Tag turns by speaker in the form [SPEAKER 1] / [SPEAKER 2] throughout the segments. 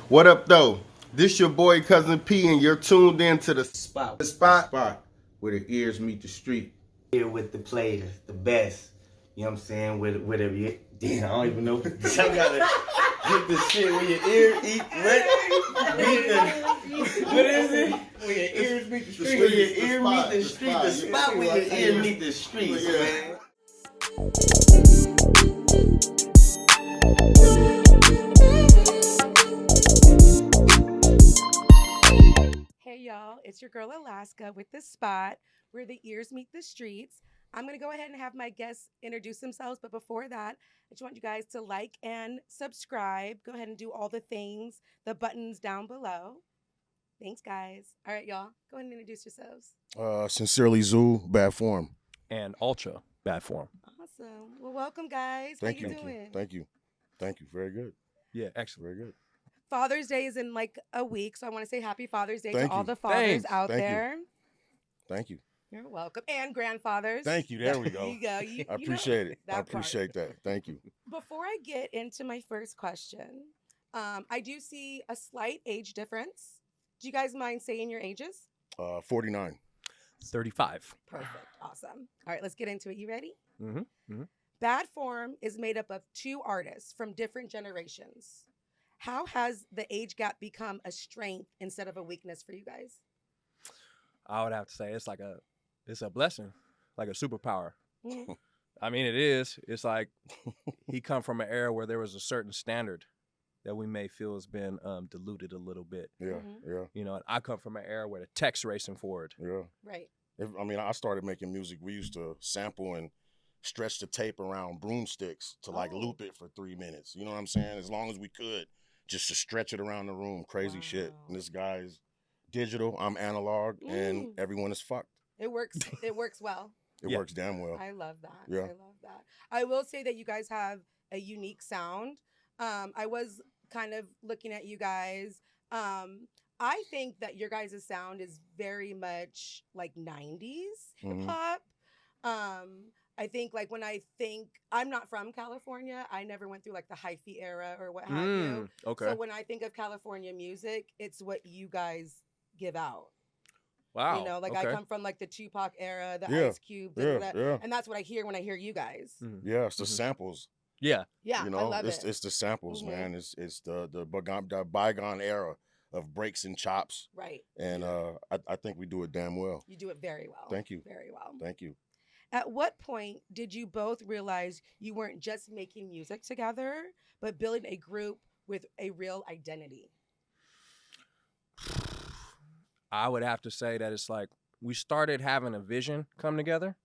[SPEAKER 1] What up, though? This your boy Cuzin P, and you're tuned in to the
[SPEAKER 2] Spot.
[SPEAKER 1] spot where the ears meet the street.
[SPEAKER 2] Here with the players, the best. You know what I'm saying? Whatever you. Damn, I don't even know. I gotta get the shit where your ear eat. What is it? Where your ears meet the street. Where your ear meet the street. The spot where your ear meet the streets, man.
[SPEAKER 3] Hey y'all, it's your girl Alaska with The Spot, where the ears meet the streets. I'm gonna go ahead and have my guests introduce themselves, but before that, I just want you guys to like and subscribe. Go ahead and do all the things, the buttons down below. Thanks, guys. All right, y'all, go ahead and introduce yourselves.
[SPEAKER 4] Sincerely, Zoo, bad form.
[SPEAKER 5] And ultra bad form.
[SPEAKER 3] Awesome. Well, welcome, guys.
[SPEAKER 4] Thank
[SPEAKER 3] How
[SPEAKER 4] you.
[SPEAKER 3] you doing?
[SPEAKER 4] Thank you. Thank you. Very good.
[SPEAKER 5] Yeah, excellent.
[SPEAKER 4] Very good.
[SPEAKER 3] Father's Day is in like a week, so I want to say Happy Father's Day
[SPEAKER 4] Thank
[SPEAKER 3] to all
[SPEAKER 4] you.
[SPEAKER 3] the fathers
[SPEAKER 5] Thanks.
[SPEAKER 3] out
[SPEAKER 4] Thank you.
[SPEAKER 3] there.
[SPEAKER 4] Thank you.
[SPEAKER 3] You're welcome. And grandfathers.
[SPEAKER 4] Thank you. There we
[SPEAKER 3] There
[SPEAKER 4] go.
[SPEAKER 3] you go.
[SPEAKER 4] I appreciate it. I
[SPEAKER 3] that part.
[SPEAKER 4] appreciate that. Thank you.
[SPEAKER 3] Before I get into my first question, I do see a slight age difference. Do you guys mind saying your ages?
[SPEAKER 4] 49.
[SPEAKER 5] 35.
[SPEAKER 3] Perfect. Awesome. All right, let's get into it. You ready?
[SPEAKER 5] Mm-hmm. Mm-hmm.
[SPEAKER 3] Bad Form is made up of two artists from different generations. How has the age gap become a strength instead of a weakness for you guys?
[SPEAKER 5] I would have to say it's a blessing, like a superpower.
[SPEAKER 3] Mhm.
[SPEAKER 5] I mean, it is. It's like he come from an era where there was a certain standard that we may feel has been diluted a little bit.
[SPEAKER 4] Yeah.
[SPEAKER 3] Mhm.
[SPEAKER 4] Yeah.
[SPEAKER 5] You know, and I come from an era where the tech's racing forward.
[SPEAKER 4] Yeah.
[SPEAKER 3] Right.
[SPEAKER 4] I started making music. We used to sample and stretch the tape around broomsticks to like
[SPEAKER 3] Oh.
[SPEAKER 4] loop it for 3 minutes. You know what I'm saying? As long as we could, just to stretch it around the room. Crazy shit.
[SPEAKER 3] Wow.
[SPEAKER 4] And this guy's digital. I'm analog, and everyone is fucked.
[SPEAKER 3] It works. It works well.
[SPEAKER 4] It
[SPEAKER 5] Yeah.
[SPEAKER 4] works damn well.
[SPEAKER 3] I love that.
[SPEAKER 4] Yeah.
[SPEAKER 3] I love that. I will say that you guys have a unique sound. I was kind of looking at you guys. I think that your guys' sound is very much like 90s hip
[SPEAKER 4] Mhm.
[SPEAKER 3] hop. I think like when I think I'm not from California, I never went through like the hyphy era or what have you.
[SPEAKER 5] Okay.
[SPEAKER 3] So when I think of California music, it's what you guys give out.
[SPEAKER 5] Wow.
[SPEAKER 3] You know, like
[SPEAKER 5] okay.
[SPEAKER 3] I come from like the Tupac era, the
[SPEAKER 4] Yeah,
[SPEAKER 3] Ice Cube,
[SPEAKER 4] Yeah. Yeah.
[SPEAKER 3] and that's what I hear when I hear you guys.
[SPEAKER 5] Mhm.
[SPEAKER 4] Yeah. It's the
[SPEAKER 5] Mhm.
[SPEAKER 4] samples.
[SPEAKER 5] Yeah.
[SPEAKER 3] Yeah,
[SPEAKER 4] You know,
[SPEAKER 3] I love
[SPEAKER 4] it's
[SPEAKER 3] it.
[SPEAKER 4] it's the samples,
[SPEAKER 3] Mhm.
[SPEAKER 4] man. It's the bygone era of breaks and chops,
[SPEAKER 3] Right.
[SPEAKER 4] and I think we do it damn well.
[SPEAKER 3] You do it very well.
[SPEAKER 4] Thank you.
[SPEAKER 3] Very well.
[SPEAKER 4] Thank you.
[SPEAKER 3] At what point did you both realize you weren't just making music together, but building a group with a real identity?
[SPEAKER 5] I would have to say that it's like we started having a vision come together,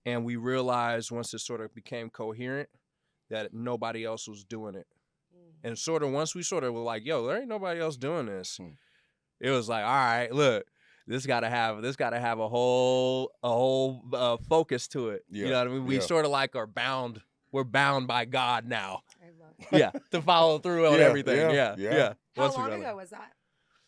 [SPEAKER 5] and we realized once it sort of became coherent that nobody else was doing it. And sort of once we sort of were like, yo, there ain't nobody else doing this. It was like, all right, look, this gotta have a whole focus to it. You
[SPEAKER 4] Yeah,
[SPEAKER 5] know what I mean? We
[SPEAKER 4] yeah.
[SPEAKER 5] sort of like we're bound by God now.
[SPEAKER 3] I love it.
[SPEAKER 5] Yeah, to follow through on
[SPEAKER 4] Yeah,
[SPEAKER 5] everything.
[SPEAKER 4] yeah,
[SPEAKER 5] Yeah.
[SPEAKER 4] yeah.
[SPEAKER 3] How
[SPEAKER 5] Once we
[SPEAKER 3] long
[SPEAKER 5] got
[SPEAKER 3] ago
[SPEAKER 5] it.
[SPEAKER 3] was that?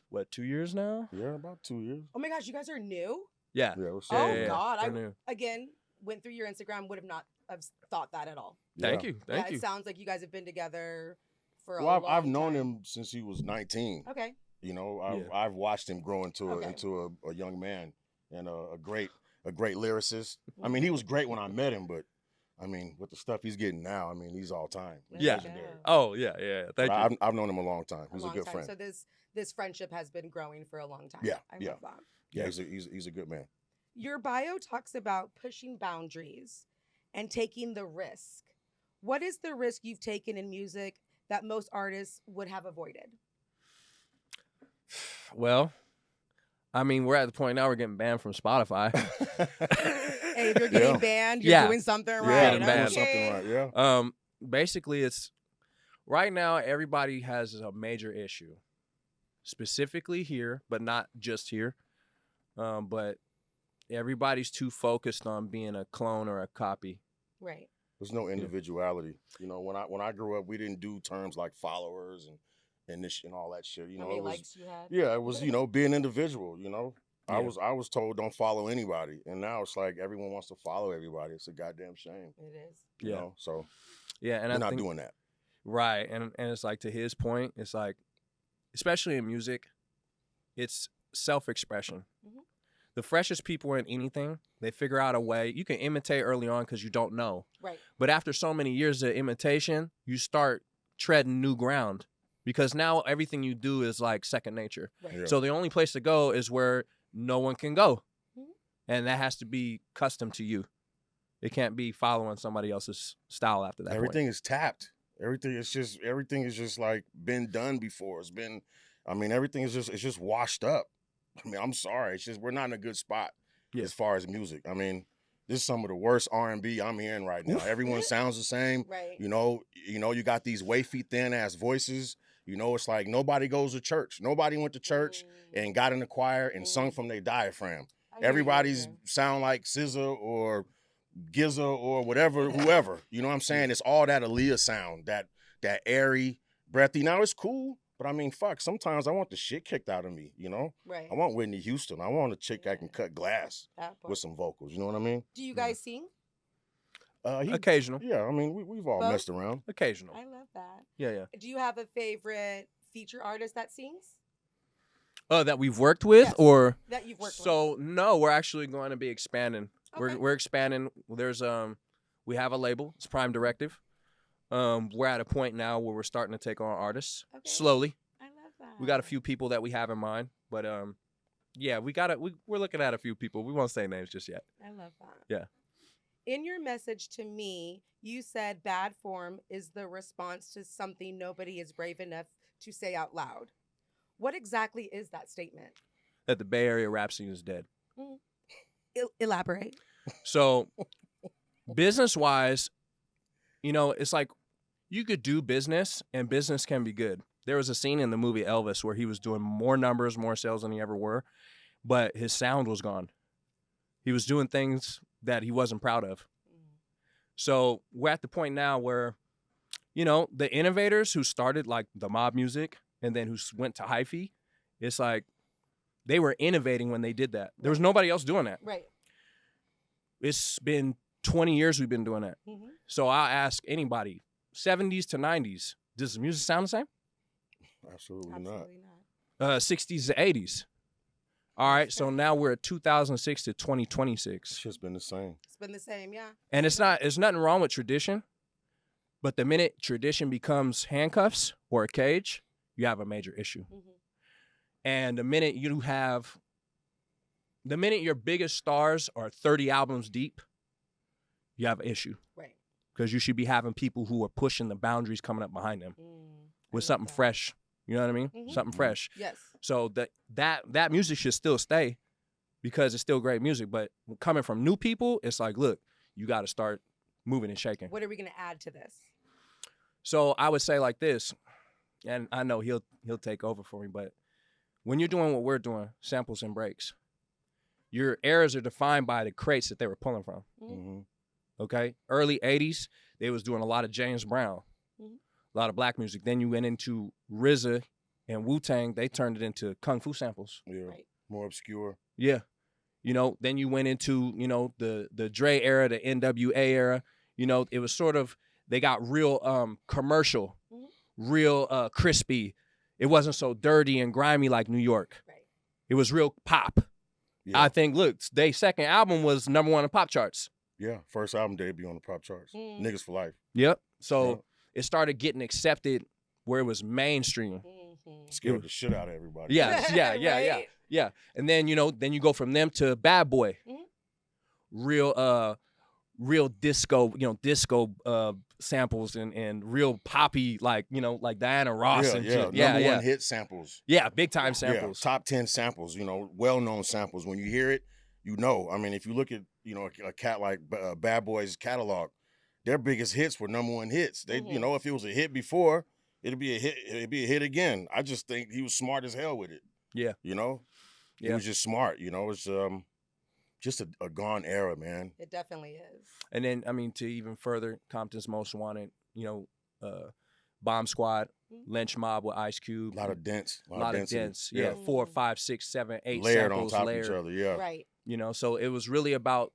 [SPEAKER 5] What, 2 years now?
[SPEAKER 4] Yeah, about 2 years.
[SPEAKER 3] Oh my gosh, you guys are new?
[SPEAKER 5] Yeah.
[SPEAKER 4] Yeah. What's
[SPEAKER 3] Oh
[SPEAKER 4] up?
[SPEAKER 5] yeah,
[SPEAKER 3] God.
[SPEAKER 5] we're
[SPEAKER 3] I
[SPEAKER 5] new.
[SPEAKER 3] again went through your Instagram, would have not have thought that at all.
[SPEAKER 5] Thank
[SPEAKER 4] Yeah.
[SPEAKER 5] you. Thank
[SPEAKER 3] Yeah,
[SPEAKER 5] you.
[SPEAKER 3] it sounds like you guys have been together for a
[SPEAKER 4] Well,
[SPEAKER 3] long
[SPEAKER 4] I've known
[SPEAKER 3] time.
[SPEAKER 4] him since he was 19.
[SPEAKER 3] Okay.
[SPEAKER 4] You know,
[SPEAKER 5] Yeah.
[SPEAKER 4] I've watched him grow into
[SPEAKER 3] Okay.
[SPEAKER 4] a young man and a great lyricist. I mean, he was great when I met him, but I mean, with the stuff he's getting now, I mean, he's all time. He's
[SPEAKER 5] Yeah.
[SPEAKER 4] legendary.
[SPEAKER 5] Oh, yeah, yeah. Thank
[SPEAKER 4] But
[SPEAKER 5] you.
[SPEAKER 4] I've known him a long time.
[SPEAKER 3] A
[SPEAKER 4] He's a
[SPEAKER 3] long
[SPEAKER 4] good
[SPEAKER 3] time.
[SPEAKER 4] friend.
[SPEAKER 3] So this friendship has been growing for a long time.
[SPEAKER 4] Yeah,
[SPEAKER 3] I
[SPEAKER 4] yeah.
[SPEAKER 3] love that.
[SPEAKER 4] Yeah,
[SPEAKER 5] Yeah.
[SPEAKER 4] he's a good man.
[SPEAKER 3] Your bio talks about pushing boundaries and taking the risk. What is the risk you've taken in music that most artists would have avoided?
[SPEAKER 5] Well, I mean, we're at the point now we're getting banned from Spotify.
[SPEAKER 3] Hey, if you're getting
[SPEAKER 4] Yeah.
[SPEAKER 3] banned, you're
[SPEAKER 5] Yeah.
[SPEAKER 3] doing something
[SPEAKER 4] Yeah,
[SPEAKER 3] right.
[SPEAKER 5] Getting banned.
[SPEAKER 4] doing
[SPEAKER 3] Okay.
[SPEAKER 4] something right. Yeah.
[SPEAKER 5] Basically, it's right now everybody has a major issue, specifically here, but not just here. But everybody's too focused on being a clone or a copy.
[SPEAKER 3] Right.
[SPEAKER 4] There's no individuality. You know, when I grew up, we didn't do terms like followers and this and all that shit. You
[SPEAKER 3] How
[SPEAKER 4] know,
[SPEAKER 3] many
[SPEAKER 4] it was
[SPEAKER 3] likes you had?
[SPEAKER 4] yeah, it was be an individual. You know, I
[SPEAKER 5] Yeah.
[SPEAKER 4] was told don't follow anybody, and now it's like everyone wants to follow everybody. It's a goddamn shame.
[SPEAKER 3] It is.
[SPEAKER 4] You
[SPEAKER 5] Yeah.
[SPEAKER 4] know, so
[SPEAKER 5] Yeah, and
[SPEAKER 4] we're
[SPEAKER 5] I
[SPEAKER 4] not
[SPEAKER 5] think
[SPEAKER 4] doing that.
[SPEAKER 5] right, and it's like to his point, it's like especially in music, it's self-expression.
[SPEAKER 3] Mhm.
[SPEAKER 5] The freshest people in anything, they figure out a way. You can imitate early on because you don't know.
[SPEAKER 3] Right.
[SPEAKER 5] But after so many years of imitation, you start treading new ground because now everything you do is like second nature.
[SPEAKER 3] Right.
[SPEAKER 1] Yeah.
[SPEAKER 5] So the only place to go is where no one can go.
[SPEAKER 3] Mhm.
[SPEAKER 5] And that has to be custom to you. It can't be following somebody else's style after that
[SPEAKER 4] Everything
[SPEAKER 5] point.
[SPEAKER 4] is tapped. Everything is just like been done before. It's been, I mean, everything is just washed up. I mean, I'm sorry. It's just we're not in a good spot
[SPEAKER 5] Yeah.
[SPEAKER 4] as far as music. I mean, this is some of the worst R&B I'm hearing right now. Everyone sounds the same.
[SPEAKER 3] Right.
[SPEAKER 4] You know, you got these wafy thin ass voices. You know, it's like nobody goes to church. Nobody went to church and got in the choir and sung from their diaphragm.
[SPEAKER 3] I hear you,
[SPEAKER 4] Everybody's
[SPEAKER 3] okay.
[SPEAKER 4] sound like SZA or Gizza or whatever, whoever. You know what I'm saying? It's all that Aaliyah sound, that airy, breathy. Now it's cool, but I mean, fuck. Sometimes I want the shit kicked out of me. You know,
[SPEAKER 3] Right.
[SPEAKER 4] I want Whitney Houston. I want a chick that can cut glass
[SPEAKER 3] That part.
[SPEAKER 4] with some vocals. You know what I mean?
[SPEAKER 3] Do you guys sing?
[SPEAKER 5] Occasional.
[SPEAKER 4] Yeah, I mean, we've all
[SPEAKER 3] Both?
[SPEAKER 4] messed around.
[SPEAKER 5] Occasional.
[SPEAKER 3] I love that.
[SPEAKER 5] Yeah.
[SPEAKER 3] Do you have a favorite feature artist that sings
[SPEAKER 5] That we've worked with
[SPEAKER 3] Yes.
[SPEAKER 5] or
[SPEAKER 3] that you've worked with?
[SPEAKER 5] so no, we're actually going to be expanding.
[SPEAKER 3] Okay.
[SPEAKER 5] We're expanding. There's we have a label. It's Prime Directive. We're at a point now where we're starting to take on artists
[SPEAKER 3] Okay.
[SPEAKER 5] slowly.
[SPEAKER 3] I love that.
[SPEAKER 5] We got a few people that we have in mind, but yeah, we're looking at a few people. We won't say names just yet.
[SPEAKER 3] I love that.
[SPEAKER 5] Yeah.
[SPEAKER 3] In your message to me, you said bad form is the response to something nobody is brave enough to say out loud. What exactly is that statement?
[SPEAKER 5] That the Bay Area rap scene is dead.
[SPEAKER 3] Elaborate.
[SPEAKER 5] So business wise, you know, it's like you could do business and business can be good. There was a scene in the movie Elvis where he was doing more numbers, more sales than he ever were, but his sound was gone. He was doing things that he wasn't proud of. So we're at the point now where, you know, the innovators who started like the mob music and then who went to hyphy, it's like they were innovating when they did that. There was nobody else doing that.
[SPEAKER 3] Right.
[SPEAKER 5] It's been 20 years we've been doing that.
[SPEAKER 3] Mm-hmm.
[SPEAKER 5] So I'll ask anybody, 70s to 90s, does the music sound the same?
[SPEAKER 4] Absolutely not.
[SPEAKER 3] Absolutely not.
[SPEAKER 5] 60s to 80s. All right, so now we're at 2006 to 2026.
[SPEAKER 4] It's just been the same.
[SPEAKER 3] It's been the same, yeah.
[SPEAKER 5] And it's nothing wrong with tradition, but the minute tradition becomes handcuffs or a cage, you have a major issue.
[SPEAKER 3] Mm-hmm.
[SPEAKER 5] And the minute your biggest stars are 30 albums deep, you have an issue.
[SPEAKER 3] Right.
[SPEAKER 5] Because you should be having people who are pushing the boundaries coming up behind them with
[SPEAKER 3] love
[SPEAKER 5] something
[SPEAKER 3] that.
[SPEAKER 5] fresh. You know what I mean?
[SPEAKER 3] Mhm.
[SPEAKER 5] Something fresh.
[SPEAKER 3] Yes.
[SPEAKER 5] So that music should still stay because it's still great music. But coming from new people, it's like, look, you got to start moving and shaking.
[SPEAKER 3] What are we going to add to this?
[SPEAKER 5] So I would say like this, and I know he'll take over for me, but when you're doing what we're doing, samples and breaks, your eras are defined by the crates that they were pulling from.
[SPEAKER 4] Mm-hmm.
[SPEAKER 5] Okay? Early 80s, they was doing a lot of James Brown, a lot of black music. Then you went into RZA and Wu-Tang. They turned it into Kung Fu samples.
[SPEAKER 4] Yeah,
[SPEAKER 3] Right.
[SPEAKER 4] more obscure.
[SPEAKER 5] Yeah. You know, then you went into, you know, the Dre era, the NWA era. You know, it was sort of, they got real commercial, real crispy. It wasn't so dirty and grimy like New York.
[SPEAKER 3] Right.
[SPEAKER 5] It was real pop.
[SPEAKER 4] Yeah.
[SPEAKER 5] I think, look, their second album was #1 on pop charts.
[SPEAKER 4] Yeah, first album debut on the pop charts.
[SPEAKER 3] Mm.
[SPEAKER 4] Niggas for life.
[SPEAKER 5] Yep. So
[SPEAKER 4] Yeah.
[SPEAKER 5] it started getting accepted where it was mainstream.
[SPEAKER 3] Mm-hmm.
[SPEAKER 4] Scared the shit out of everybody.
[SPEAKER 5] Yeah, yeah. Yeah. And then, you know, then you go from them to Bad Boy.
[SPEAKER 3] Mhm.
[SPEAKER 5] Real disco, you know, disco samples and real poppy, like, you know, like Diana Ross
[SPEAKER 4] Yeah,
[SPEAKER 5] and
[SPEAKER 4] yeah.
[SPEAKER 5] shit. Yeah,
[SPEAKER 4] Number
[SPEAKER 5] yeah.
[SPEAKER 4] one hit samples.
[SPEAKER 5] Yeah, big time samples.
[SPEAKER 4] Yeah, top 10 samples, you know, well-known samples. When you hear it, you know. I mean, if you look at, you know, a cat like Bad Boy's catalog, their biggest hits were #1 hits. They, you know, if it was a hit before, it'd be a hit. It'd be a hit again. I just think he was smart as hell with it.
[SPEAKER 5] Yeah.
[SPEAKER 4] You know, he
[SPEAKER 5] Yeah.
[SPEAKER 4] was just smart. You know, it's just a gone era, man.
[SPEAKER 3] It definitely is.
[SPEAKER 5] And then, I mean, to even further, Compton's Most Wanted, you know, Bomb Squad, Lynch Mob with Ice Cube.
[SPEAKER 4] A lot of dents.
[SPEAKER 5] A lot of
[SPEAKER 4] density.
[SPEAKER 5] dents. Yeah, 4, 5, 6, 7, 8
[SPEAKER 4] Layered
[SPEAKER 5] samples
[SPEAKER 4] on top
[SPEAKER 5] layered.
[SPEAKER 4] of each other. Yeah.
[SPEAKER 3] Right.
[SPEAKER 5] You know, so it was really about,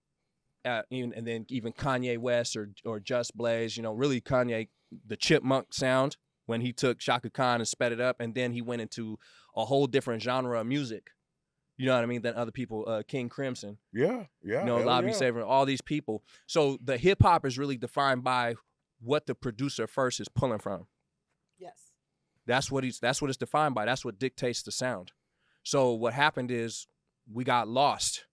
[SPEAKER 5] and then even Kanye West or Just Blaze, you know, really Kanye, the chipmunk sound. when he took Shaka Khan and sped it up, and then he went into a whole different genre of music. You know what I mean? Than other people, King Crimson.
[SPEAKER 4] Yeah.
[SPEAKER 5] You know, Lobby Saver, all these people. So the hip hop is really defined by what the producer first is pulling from.
[SPEAKER 3] Yes.
[SPEAKER 5] That's what it's defined by. That's what dictates the sound. So what happened is we got lost,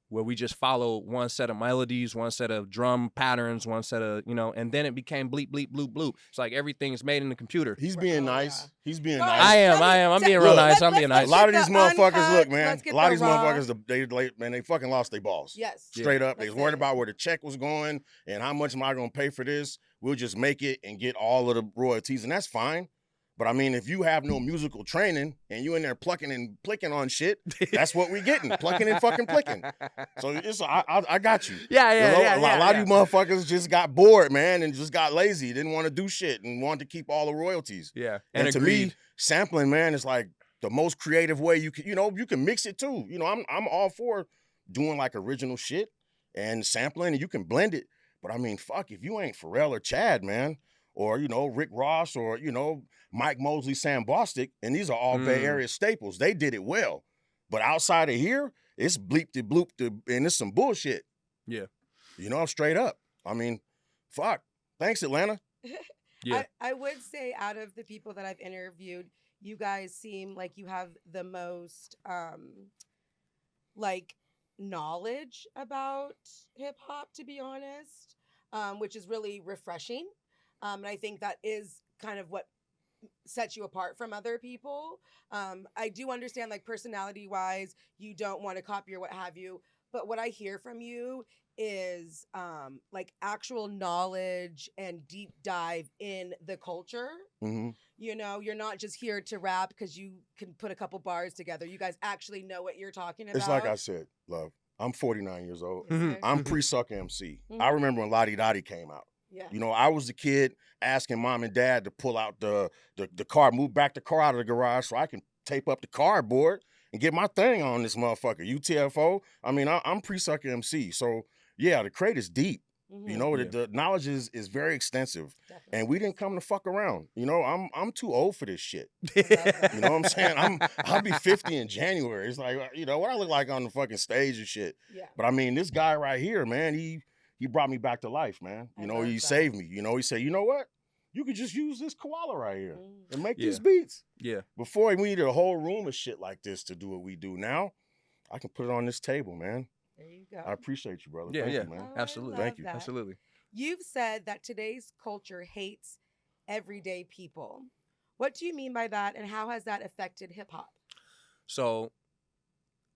[SPEAKER 5] where we just follow one set of melodies, one set of drum patterns, one set of, you know, and then it became bleep, bleep, bloop, bloop. It's like everything is made in the computer.
[SPEAKER 4] He's being nice.
[SPEAKER 3] Yeah.
[SPEAKER 4] He's being
[SPEAKER 3] No,
[SPEAKER 4] nice.
[SPEAKER 5] I am. I'm being real nice. I'm being nice.
[SPEAKER 4] A lot of
[SPEAKER 3] Let's
[SPEAKER 4] these
[SPEAKER 3] get the
[SPEAKER 4] motherfuckers,
[SPEAKER 3] uncut,
[SPEAKER 4] look, man.
[SPEAKER 3] let's get
[SPEAKER 4] A lot of
[SPEAKER 3] the
[SPEAKER 4] these
[SPEAKER 3] raw.
[SPEAKER 4] motherfuckers, they fucking lost their balls.
[SPEAKER 3] Yes.
[SPEAKER 4] Straight up. They
[SPEAKER 3] That's
[SPEAKER 4] was worried
[SPEAKER 3] it.
[SPEAKER 4] about where the check was going and how much am I going to pay for this. We'll just make it and get all of the royalties, and that's fine. But I mean, if you have no musical training and you in there plucking and plicking on shit, that's what we getting. Plucking and fucking plicking. So I got you.
[SPEAKER 5] Yeah.
[SPEAKER 4] A lot of you motherfuckers just got bored, man, and just got lazy. Didn't want to do shit and wanted to keep all the royalties.
[SPEAKER 5] Yeah.
[SPEAKER 4] And to
[SPEAKER 5] agreed.
[SPEAKER 4] me, sampling, man, is like the most creative way you can, you can mix it too. You know, I'm all for doing like original shit and sampling, and you can blend it. But I mean, fuck, if you ain't Pharrell or Chad, man, or, Rick Ross or, Mike Mosley, Sam Bostic, and these are all Bay Area staples. They did it well. But outside of here, it's bleeped, blooped, and it's some bullshit.
[SPEAKER 5] Yeah.
[SPEAKER 4] Straight up. I mean, fuck. Thanks, Atlanta.
[SPEAKER 5] Yeah.
[SPEAKER 3] I would say out of the people that I've interviewed, you guys seem like you have the most like knowledge about hip hop, to be honest, which is really refreshing. And I think that is kind of what sets you apart from other people. I do understand, like, personality wise, you don't want to copy or what have you. But what I hear from you is like actual knowledge and deep dive in the culture.
[SPEAKER 4] Mm-hmm.
[SPEAKER 3] You're not just here to rap because you can put a couple bars together. You guys actually know what you're talking about.
[SPEAKER 4] It's like I said, love. I'm 49 years old.
[SPEAKER 3] Yes, sir.
[SPEAKER 4] I'm pre-Suck MC.
[SPEAKER 3] Mhm.
[SPEAKER 4] I remember when Lottie Dottie came out.
[SPEAKER 3] Yeah.
[SPEAKER 4] I was the kid asking mom and dad to pull out the car, move back the car out of the garage so I can tape up the cardboard and get my thing on this motherfucker. UTFO. I mean, I'm pre-Suck MC. So, yeah, the crate is deep.
[SPEAKER 3] Mhm.
[SPEAKER 4] The knowledge is very extensive.
[SPEAKER 3] Definitely.
[SPEAKER 4] And we didn't come to fuck around. I'm too old for this shit.
[SPEAKER 3] I love that.
[SPEAKER 4] You know what I'm saying? I'll be 50 in January. It's like, what I look like on the fucking stage and shit.
[SPEAKER 3] Yeah.
[SPEAKER 4] But I mean, this guy right here, man, he brought me back to life, man.
[SPEAKER 3] I love
[SPEAKER 4] He
[SPEAKER 3] that.
[SPEAKER 4] saved me. He said, you know what? You could just use this koala right here
[SPEAKER 3] Mm.
[SPEAKER 4] and make
[SPEAKER 5] Yeah.
[SPEAKER 4] these beats.
[SPEAKER 5] Yeah.
[SPEAKER 4] Before, we needed a whole room of shit like this to do what we do. Now, I can put it on this table, man.
[SPEAKER 3] There you go.
[SPEAKER 4] I appreciate you, brother.
[SPEAKER 5] Yeah,
[SPEAKER 4] Thank
[SPEAKER 5] yeah.
[SPEAKER 4] you, man.
[SPEAKER 3] Oh, I
[SPEAKER 5] Absolutely.
[SPEAKER 3] love
[SPEAKER 4] Thank you.
[SPEAKER 3] that.
[SPEAKER 5] Absolutely.
[SPEAKER 3] You've said that today's culture hates everyday people. What do you mean by that, and how has that affected hip hop?
[SPEAKER 5] So,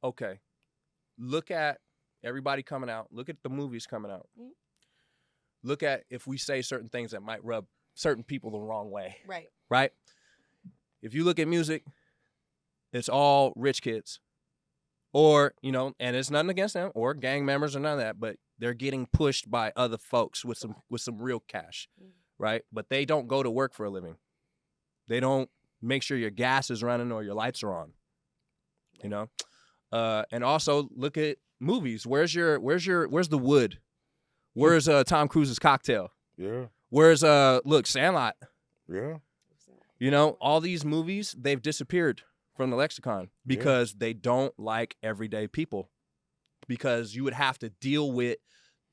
[SPEAKER 5] okay. Look at everybody coming out. Look at the movies coming out.
[SPEAKER 3] Mhm.
[SPEAKER 5] Look at if we say certain things that might rub certain people the wrong way,
[SPEAKER 3] Right.
[SPEAKER 5] right? If you look at music, it's all rich kids. Or, and it's nothing against them or gang members or none of that, but they're getting pushed by other folks with some real cash,
[SPEAKER 3] Mhm.
[SPEAKER 5] right? But they don't go to work for a living. They don't make sure your gas is running or your lights are on. And also look at movies. Where's the wood? Where's Tom Cruise's Cocktail?
[SPEAKER 4] Yeah,
[SPEAKER 5] Where's Sandlot?
[SPEAKER 4] yeah.
[SPEAKER 5] All these movies, they've disappeared from the lexicon because they don't like everyday people. Because you would have to deal with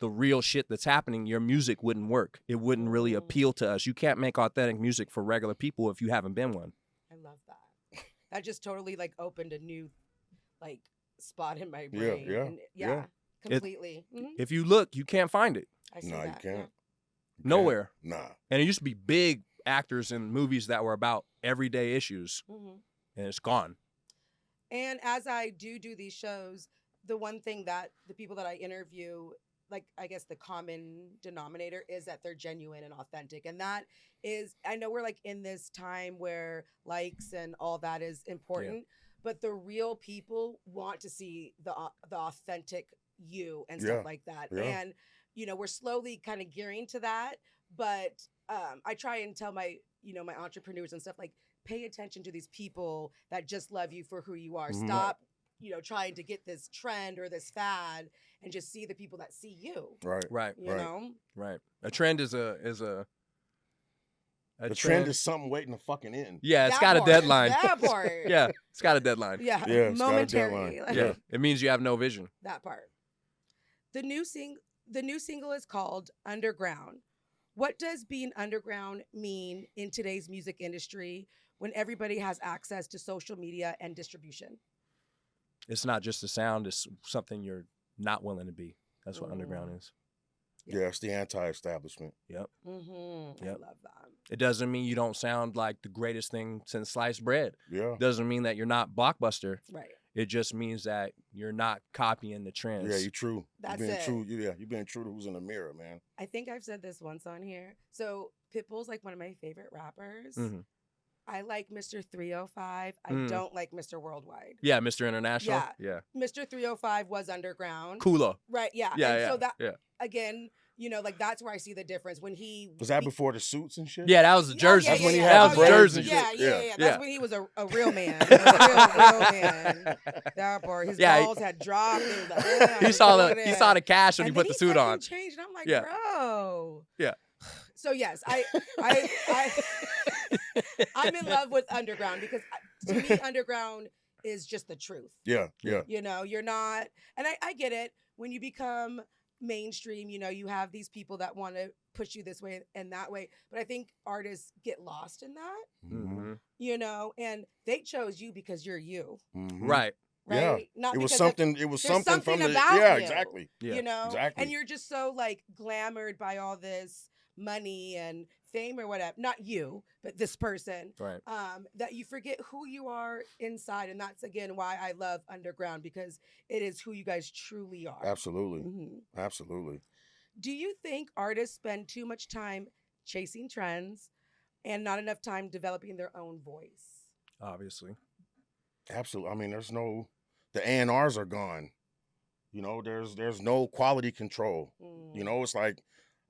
[SPEAKER 5] the real shit that's happening. Your music wouldn't work. It wouldn't really appeal to us. You can't make authentic music for regular people if you haven't been one.
[SPEAKER 3] I love that. That just totally like opened a new like spot in my
[SPEAKER 4] Yeah,
[SPEAKER 3] brain.
[SPEAKER 4] yeah,
[SPEAKER 3] And,
[SPEAKER 4] yeah.
[SPEAKER 3] completely. Mhm.
[SPEAKER 5] If you look, you can't find it
[SPEAKER 3] I see
[SPEAKER 4] Nah, you
[SPEAKER 3] that.
[SPEAKER 4] can't.
[SPEAKER 5] nowhere.
[SPEAKER 4] Nah.
[SPEAKER 5] And it used to be big actors in movies that were about everyday issues,
[SPEAKER 3] Yeah. Mhm.
[SPEAKER 5] and it's gone.
[SPEAKER 3] And as I do these shows, the one thing that the people that I interview, like, I guess the common denominator is that they're genuine and authentic. And that is, I know we're like in this time where likes and all that is important, but the real people want to see the authentic you and stuff
[SPEAKER 4] Yeah,
[SPEAKER 3] like that.
[SPEAKER 4] yeah.
[SPEAKER 3] And, we're slowly kind of gearing to that. But I try and tell my, my entrepreneurs and stuff, like, pay attention to these people that just love you for who you are.
[SPEAKER 4] Mhm.
[SPEAKER 3] Stop, trying to get this trend or this fad, and just see the people that see you.
[SPEAKER 4] Right.
[SPEAKER 5] Right.
[SPEAKER 3] You
[SPEAKER 4] Right.
[SPEAKER 3] know?
[SPEAKER 5] Right. A trend is a
[SPEAKER 4] The trend is something waiting to fucking end.
[SPEAKER 5] Yeah, it's
[SPEAKER 3] That
[SPEAKER 5] got a
[SPEAKER 3] part,
[SPEAKER 5] deadline.
[SPEAKER 3] That part.
[SPEAKER 5] Yeah, it's got a deadline.
[SPEAKER 3] Yeah,
[SPEAKER 4] Yeah, it's got a
[SPEAKER 3] momentary.
[SPEAKER 4] deadline.
[SPEAKER 3] Like,
[SPEAKER 5] Yeah, it means you have no vision.
[SPEAKER 3] that part. The new single is called Underground. What does being underground mean in today's music industry when everybody has access to social media and distribution?
[SPEAKER 5] It's not just a sound; it's something you're not willing to be. That's what underground is.
[SPEAKER 4] Yeah, it's the anti-establishment.
[SPEAKER 5] Yep.
[SPEAKER 3] Mm-hmm.
[SPEAKER 5] Yep.
[SPEAKER 3] I love that.
[SPEAKER 5] It doesn't mean you don't sound like the greatest thing since sliced bread.
[SPEAKER 4] Yeah.
[SPEAKER 5] Doesn't mean that you're not blockbuster.
[SPEAKER 3] Right.
[SPEAKER 5] It just means that you're not copying the trends.
[SPEAKER 4] Yeah, you true.
[SPEAKER 3] That's
[SPEAKER 4] you being
[SPEAKER 3] it.
[SPEAKER 4] true. Yeah, you being true to who's in the mirror, man.
[SPEAKER 3] I think I've said this once on here. So Pitbull's like one of my favorite rappers.
[SPEAKER 5] Mhm.
[SPEAKER 3] I like Mr. 305. I
[SPEAKER 5] Mm.
[SPEAKER 3] don't like Mr. Worldwide.
[SPEAKER 5] Yeah, Mr. International.
[SPEAKER 3] Yeah. Mr. 305 was underground.
[SPEAKER 5] Cooler.
[SPEAKER 3] Right, yeah.
[SPEAKER 5] Yeah,
[SPEAKER 3] and
[SPEAKER 5] yeah.
[SPEAKER 3] so that
[SPEAKER 5] yeah.
[SPEAKER 3] again, you know, like that's where I see the difference when he
[SPEAKER 4] Was that before the suits and shit?
[SPEAKER 5] Yeah, that was the jersey.
[SPEAKER 4] That's when he
[SPEAKER 5] that
[SPEAKER 4] had
[SPEAKER 5] was
[SPEAKER 4] braids
[SPEAKER 5] jersey.
[SPEAKER 4] and
[SPEAKER 3] Yeah,
[SPEAKER 4] shit.
[SPEAKER 3] yeah,
[SPEAKER 4] Yeah.
[SPEAKER 3] yeah. That's
[SPEAKER 5] Yeah.
[SPEAKER 3] when he was a real man. A real man. That part. His
[SPEAKER 5] Yeah,
[SPEAKER 3] balls had dropped. It was like,
[SPEAKER 5] He saw the cash when he
[SPEAKER 3] and
[SPEAKER 5] put
[SPEAKER 3] then
[SPEAKER 5] the suit on.
[SPEAKER 3] Changed, and I'm like,
[SPEAKER 5] Yeah.
[SPEAKER 3] bro.
[SPEAKER 5] Yeah.
[SPEAKER 3] So yes, I'm in love with underground because to me, underground is just the truth.
[SPEAKER 4] Yeah, yeah.
[SPEAKER 3] You know, you're not, and I get it. When you become mainstream, you know, you have these people that want to push you this way and that way. But I think artists get lost in that,
[SPEAKER 5] Mhm.
[SPEAKER 3] you know, and they chose you because you're you,
[SPEAKER 4] Mhm.
[SPEAKER 5] Right.
[SPEAKER 3] right?
[SPEAKER 4] Yeah.
[SPEAKER 3] Not
[SPEAKER 4] It was
[SPEAKER 3] because
[SPEAKER 4] something. It was
[SPEAKER 3] there's
[SPEAKER 4] something from
[SPEAKER 3] something
[SPEAKER 4] the.
[SPEAKER 3] about
[SPEAKER 4] Yeah,
[SPEAKER 3] you.
[SPEAKER 4] exactly.
[SPEAKER 5] Yeah.
[SPEAKER 3] you know,
[SPEAKER 4] exactly.
[SPEAKER 3] and you're just so like glamored by all this money and fame or whatever. Not you, but this person.
[SPEAKER 5] Right.
[SPEAKER 3] That you forget who you are inside, and that's again why I love underground because it is who you guys truly are.
[SPEAKER 4] Absolutely.
[SPEAKER 3] Mhm.
[SPEAKER 4] Absolutely.
[SPEAKER 3] Do you think artists spend too much time chasing trends and not enough time developing their own voice?
[SPEAKER 5] Obviously.
[SPEAKER 4] Absolutely. I mean, there's no. The A&Rs are gone. You know, there's no quality control. You know, it's like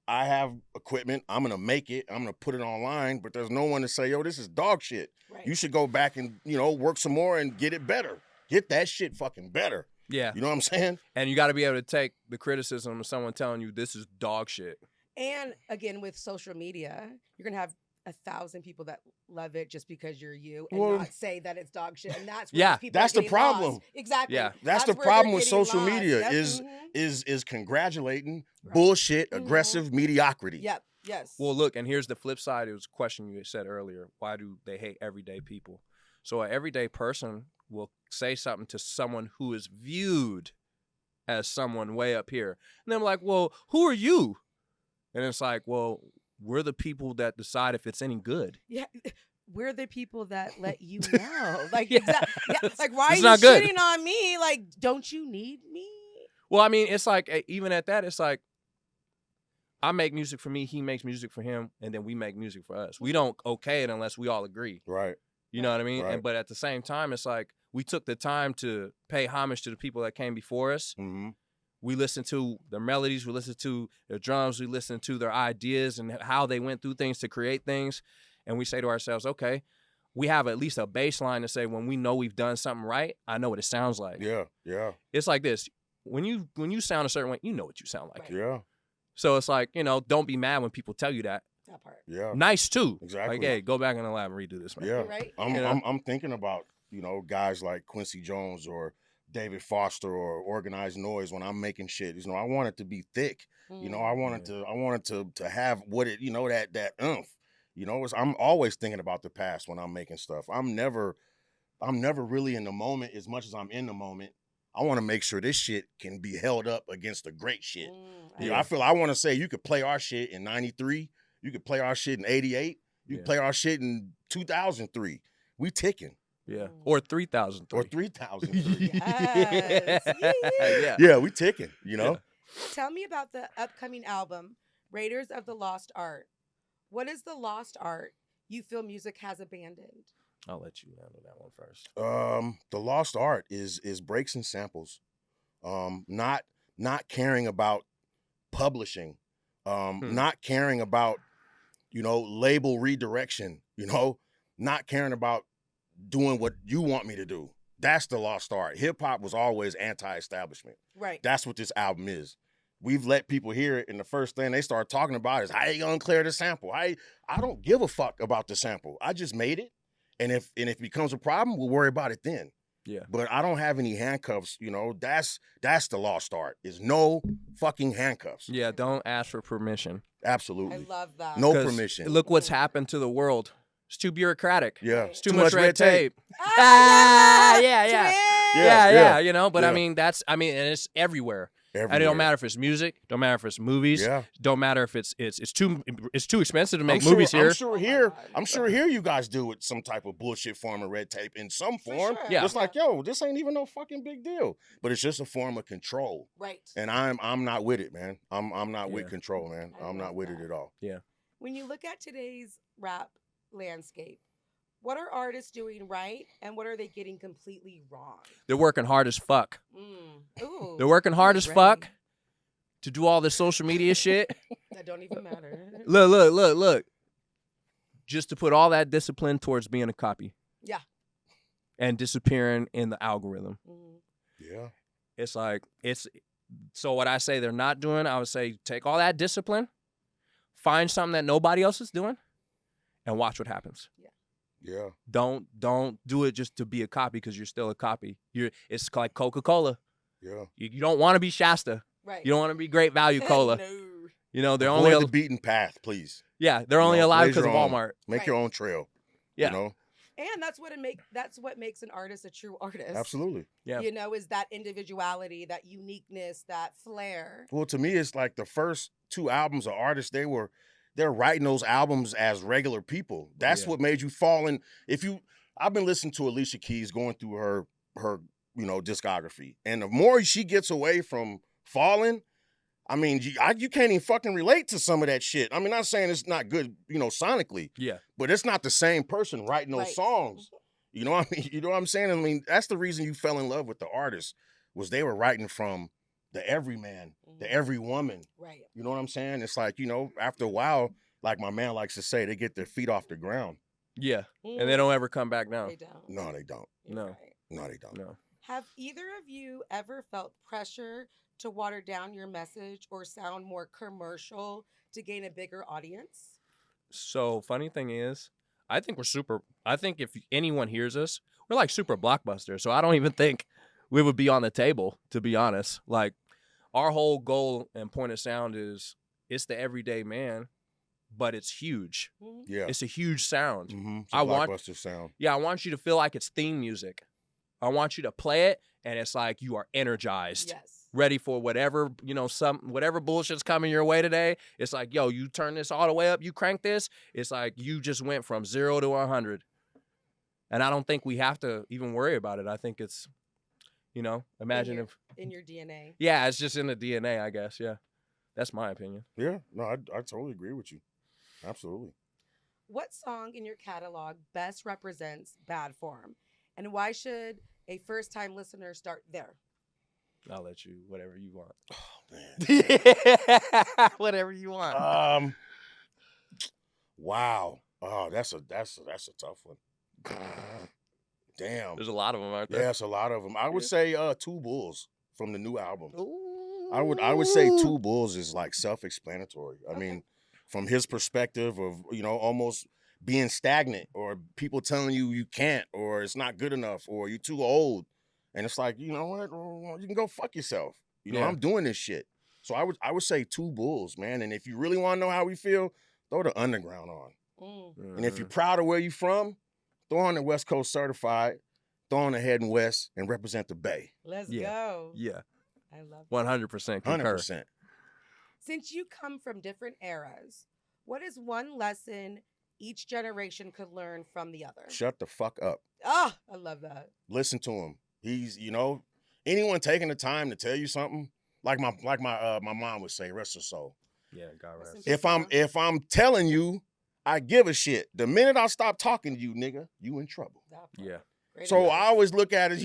[SPEAKER 4] I have equipment. I'm gonna make it. I'm gonna put it online, but there's no one to say, "Yo, this is dog shit.
[SPEAKER 3] Right.
[SPEAKER 4] You should go back and work some more and get it better. Get that shit fucking better."
[SPEAKER 5] Yeah.
[SPEAKER 4] You know what I'm saying?
[SPEAKER 5] And you got to be able to take the criticism of someone telling you this is dog shit.
[SPEAKER 3] And again, with social media, you're gonna have 1,000 people that love it just because you're you, and
[SPEAKER 4] Well-
[SPEAKER 3] not say that it's dog shit. And that's where
[SPEAKER 5] Yeah,
[SPEAKER 3] these people
[SPEAKER 4] that's
[SPEAKER 3] are
[SPEAKER 4] the
[SPEAKER 3] getting
[SPEAKER 4] problem.
[SPEAKER 3] lost. Exactly.
[SPEAKER 5] Yeah.
[SPEAKER 4] That's the
[SPEAKER 3] where
[SPEAKER 4] problem
[SPEAKER 3] they're
[SPEAKER 4] with
[SPEAKER 3] getting
[SPEAKER 4] social
[SPEAKER 3] lost.
[SPEAKER 4] media
[SPEAKER 3] Yep.
[SPEAKER 4] is
[SPEAKER 3] Mhm.
[SPEAKER 4] is congratulating
[SPEAKER 3] Right.
[SPEAKER 4] bullshit,
[SPEAKER 3] Mhm.
[SPEAKER 4] aggressive mediocrity.
[SPEAKER 3] Yep. Yes.
[SPEAKER 5] Well, look, and here's the flip side. It was a question you said earlier. Why do they hate everyday people? So an everyday person will say something to someone who is viewed as someone way up here. And then I'm like, well, who are you? And it's like, well, we're the people that decide if it's any good.
[SPEAKER 3] Yeah. We're the people that let you know. Like,
[SPEAKER 5] Yeah.
[SPEAKER 3] yeah. Like, why are
[SPEAKER 5] It's
[SPEAKER 3] you
[SPEAKER 5] not good.
[SPEAKER 3] shitting on me? Like, don't you need me?
[SPEAKER 5] Well, I mean, it's like, even at that, it's like, I make music for me, he makes music for him, and then we make music for us. We don't okay it unless we all agree.
[SPEAKER 4] Right.
[SPEAKER 5] You know what I mean?
[SPEAKER 4] Right.
[SPEAKER 5] But at the same time, it's like we took the time to pay homage to the people that came before us.
[SPEAKER 4] Mm-hmm.
[SPEAKER 5] We listened to their melodies, we listened to their drums, we listened to their ideas and how they went through things to create things. And we say to ourselves, okay, we have at least a baseline to say when we know we've done something right, I know what it sounds like.
[SPEAKER 4] Yeah. Yeah.
[SPEAKER 5] It's like this. When you sound a certain way, you know what you sound like.
[SPEAKER 3] Right.
[SPEAKER 4] Yeah.
[SPEAKER 5] So it's like, don't be mad when people tell you that.
[SPEAKER 3] That part.
[SPEAKER 4] Yeah.
[SPEAKER 5] Nice too.
[SPEAKER 4] Exactly.
[SPEAKER 5] Like, hey, go back in the lab and redo this, man.
[SPEAKER 4] Yeah.
[SPEAKER 3] Right?
[SPEAKER 4] I'm,
[SPEAKER 5] You know?
[SPEAKER 4] I'm thinking about, guys like Quincy Jones or David Foster or Organized Noise when I'm making shit. I want it to be thick. I wanted to have what it, that oomph. I'm always thinking about the past when I'm making stuff. I'm never really in the moment as much as I'm in the moment. I want to make sure this shit can be held up against the great shit. I want to say you could play our shit in 93. You could play our shit in 88. You could play our shit in 2003. We ticking.
[SPEAKER 5] Yeah. Or 3,000.
[SPEAKER 4] Or 3003.
[SPEAKER 3] Yes.
[SPEAKER 5] Yeah.
[SPEAKER 4] Yeah, we ticking,
[SPEAKER 5] Yeah.
[SPEAKER 3] Tell me about the upcoming album, Raiders of the Lost Art. What is the lost art you feel music has abandoned?
[SPEAKER 5] I'll let you handle that one first.
[SPEAKER 4] The lost art is breaks and samples. Not caring about publishing. Not caring about, label redirection, not caring about doing what you want me to do. That's the lost art. Hip hop was always anti-establishment.
[SPEAKER 3] Right.
[SPEAKER 4] That's what this album is. we've let people hear it, and the first thing they start talking about is how you gonna clear the sample. I don't give a fuck about the sample. I just made it, and if it becomes a problem, we'll worry about it then.
[SPEAKER 5] Yeah.
[SPEAKER 4] But I don't have any handcuffs. You know, that's the lost art. Is no fucking handcuffs.
[SPEAKER 5] Yeah, don't ask for permission.
[SPEAKER 4] Absolutely.
[SPEAKER 3] I love that.
[SPEAKER 4] No
[SPEAKER 5] 'Cause
[SPEAKER 4] permission.
[SPEAKER 5] Look what's happened to the world. It's too bureaucratic.
[SPEAKER 4] Yeah.
[SPEAKER 5] It's too much red tape.
[SPEAKER 3] Ah,
[SPEAKER 5] yeah.
[SPEAKER 4] Yeah.
[SPEAKER 5] You know, but
[SPEAKER 4] Yeah.
[SPEAKER 5] I mean, and it's everywhere. And it
[SPEAKER 4] Everywhere.
[SPEAKER 5] don't matter if it's music, don't matter if it's movies,
[SPEAKER 4] Yeah.
[SPEAKER 5] don't matter if it's too expensive to make
[SPEAKER 4] I'm
[SPEAKER 5] movies
[SPEAKER 4] sure,
[SPEAKER 5] here.
[SPEAKER 4] I'm sure
[SPEAKER 3] Oh my
[SPEAKER 4] here.
[SPEAKER 3] God.
[SPEAKER 4] I'm sure here you guys do it some type of bullshit form of red tape in some
[SPEAKER 3] For
[SPEAKER 4] form.
[SPEAKER 3] sure.
[SPEAKER 5] Yeah.
[SPEAKER 4] It's like, yo, this ain't even no fucking big deal. But it's just a form of control.
[SPEAKER 3] Right.
[SPEAKER 4] And I'm not with it, man. I'm not with
[SPEAKER 5] Yeah.
[SPEAKER 4] control, man.
[SPEAKER 3] I
[SPEAKER 4] I'm not
[SPEAKER 3] love
[SPEAKER 4] with
[SPEAKER 3] that.
[SPEAKER 4] it at all.
[SPEAKER 3] When you look at today's rap landscape, what are artists doing right and what are they getting completely wrong?
[SPEAKER 5] They're working hard as fuck.
[SPEAKER 3] Ooh,
[SPEAKER 5] They're working hard as
[SPEAKER 3] right.
[SPEAKER 5] fuck to do all this social media shit.
[SPEAKER 3] That don't even matter.
[SPEAKER 5] Look. Just to put all that discipline towards being a copy.
[SPEAKER 3] Yeah.
[SPEAKER 5] And disappearing in the algorithm.
[SPEAKER 3] Mhm.
[SPEAKER 4] Yeah.
[SPEAKER 5] It's like, so what I say they're not doing, I would say take all that discipline, find something that nobody else is doing, and watch what happens.
[SPEAKER 4] Yeah.
[SPEAKER 5] Don't do it just to be a copy because you're still a copy. It's like Coca-Cola.
[SPEAKER 4] Yeah.
[SPEAKER 5] You don't want to be Shasta.
[SPEAKER 3] Right.
[SPEAKER 5] You don't want to be Great Value Cola.
[SPEAKER 3] No.
[SPEAKER 5] You know, they're
[SPEAKER 4] Avoid
[SPEAKER 5] only
[SPEAKER 4] the beaten path, please.
[SPEAKER 5] they're only
[SPEAKER 4] know,
[SPEAKER 5] allowed
[SPEAKER 4] blaze
[SPEAKER 5] because of
[SPEAKER 4] your own.
[SPEAKER 5] Walmart.
[SPEAKER 4] Make your
[SPEAKER 3] Right.
[SPEAKER 4] own trail.
[SPEAKER 5] Yeah.
[SPEAKER 4] You know?
[SPEAKER 3] And that's what makes an artist a true artist.
[SPEAKER 4] Absolutely.
[SPEAKER 5] Yeah.
[SPEAKER 3] You know, is that individuality, that uniqueness, that flair.
[SPEAKER 4] Well, to me, it's like the first 2 albums of artists, they're writing those albums as regular people. That's
[SPEAKER 5] Yeah.
[SPEAKER 4] what made you fall in. I've been listening to Alicia Keys going through her discography. And the more she gets away from falling, I mean, you can't even fucking relate to some of that shit. I mean, not saying it's not good, sonically,
[SPEAKER 5] Yeah.
[SPEAKER 4] but it's not the same person writing those
[SPEAKER 3] Right.
[SPEAKER 4] songs. You know what I mean? You know what I'm saying? I mean, that's the reason you fell in love with the artist, was they were writing from the everyman, the
[SPEAKER 3] Mhm.
[SPEAKER 4] every woman.
[SPEAKER 3] Right.
[SPEAKER 4] You know what I'm saying? It's like, after a while, like my man likes to say, they get their feet off the ground.
[SPEAKER 5] Yeah. And they don't ever come back down.
[SPEAKER 3] They don't.
[SPEAKER 4] No, they don't.
[SPEAKER 3] You're
[SPEAKER 5] No.
[SPEAKER 3] right.
[SPEAKER 4] No, they don't.
[SPEAKER 5] No.
[SPEAKER 3] Have either of you ever felt pressure to water down your message or sound more commercial to gain a bigger audience?
[SPEAKER 5] So funny thing is, I think if anyone hears us, we're like super blockbuster. So I don't even think we would be on the table, to be honest. Like, our whole goal and point of sound is it's the everyday man, but it's huge.
[SPEAKER 3] Mhm.
[SPEAKER 4] Yeah.
[SPEAKER 5] It's a huge sound.
[SPEAKER 4] Mm-hmm. It's a
[SPEAKER 5] I want-
[SPEAKER 4] blockbuster sound.
[SPEAKER 5] Yeah, I want you to feel like it's theme music. I want you to play it and it's like you are energized.
[SPEAKER 3] Yes.
[SPEAKER 5] Ready for whatever, whatever bullshit's coming your way today. It's like, yo, you turn this all the way up, you crank this. It's like you just went from 0 to 100. And I don't think we have to even worry about it. I think it's, imagine
[SPEAKER 3] your-
[SPEAKER 5] if,
[SPEAKER 3] In your DNA.
[SPEAKER 5] yeah, it's just in the DNA, I guess. Yeah. That's my opinion.
[SPEAKER 4] Yeah. No, I totally agree with you. Absolutely.
[SPEAKER 3] What song in your catalog best represents bad form? And why should a first time listener start there?
[SPEAKER 5] I'll let you, whatever you want.
[SPEAKER 4] Oh, man.
[SPEAKER 5] Whatever you want.
[SPEAKER 4] Wow. Oh, that's a tough one. Damn.
[SPEAKER 5] There's a lot of them, aren't
[SPEAKER 4] Yeah,
[SPEAKER 5] there?
[SPEAKER 4] it's a lot of them. I would say Two Bulls from the new album.
[SPEAKER 5] Ooh.
[SPEAKER 4] I would say Two Bulls is like self-explanatory. I
[SPEAKER 3] Okay.
[SPEAKER 4] mean, from his perspective of, almost being stagnant, or people telling you can't, or it's not good enough, or you're too old. And it's like, you know what? Well, you can go fuck yourself.
[SPEAKER 5] Yeah.
[SPEAKER 4] I'm doing this shit. So I would say Two Bulls, man. And if you really want to know how we feel, throw the Underground on.
[SPEAKER 3] Mm.
[SPEAKER 4] And if you're proud of where you're from, throw on the West Coast Certified, throw on the Heading West, and represent the Bay.
[SPEAKER 3] Let's
[SPEAKER 5] Yeah.
[SPEAKER 3] go.
[SPEAKER 5] Yeah,
[SPEAKER 3] I love that.
[SPEAKER 5] 100% concur.
[SPEAKER 4] 100%.
[SPEAKER 3] Since you come from different eras, what is one lesson each generation could learn from the other?
[SPEAKER 4] Shut the fuck up.
[SPEAKER 3] Ah, I love that.
[SPEAKER 4] Listen to him. He's, anyone taking the time to tell you something, like my mom would say, rest her soul.
[SPEAKER 5] Yeah, God
[SPEAKER 3] Listen
[SPEAKER 5] rest.
[SPEAKER 3] to-
[SPEAKER 4] If I'm telling you, I give a shit. The minute I stop talking to you, nigga, you in trouble.
[SPEAKER 3] That part.
[SPEAKER 5] Yeah.
[SPEAKER 3] Great
[SPEAKER 4] So
[SPEAKER 3] advice.
[SPEAKER 4] I always look at it,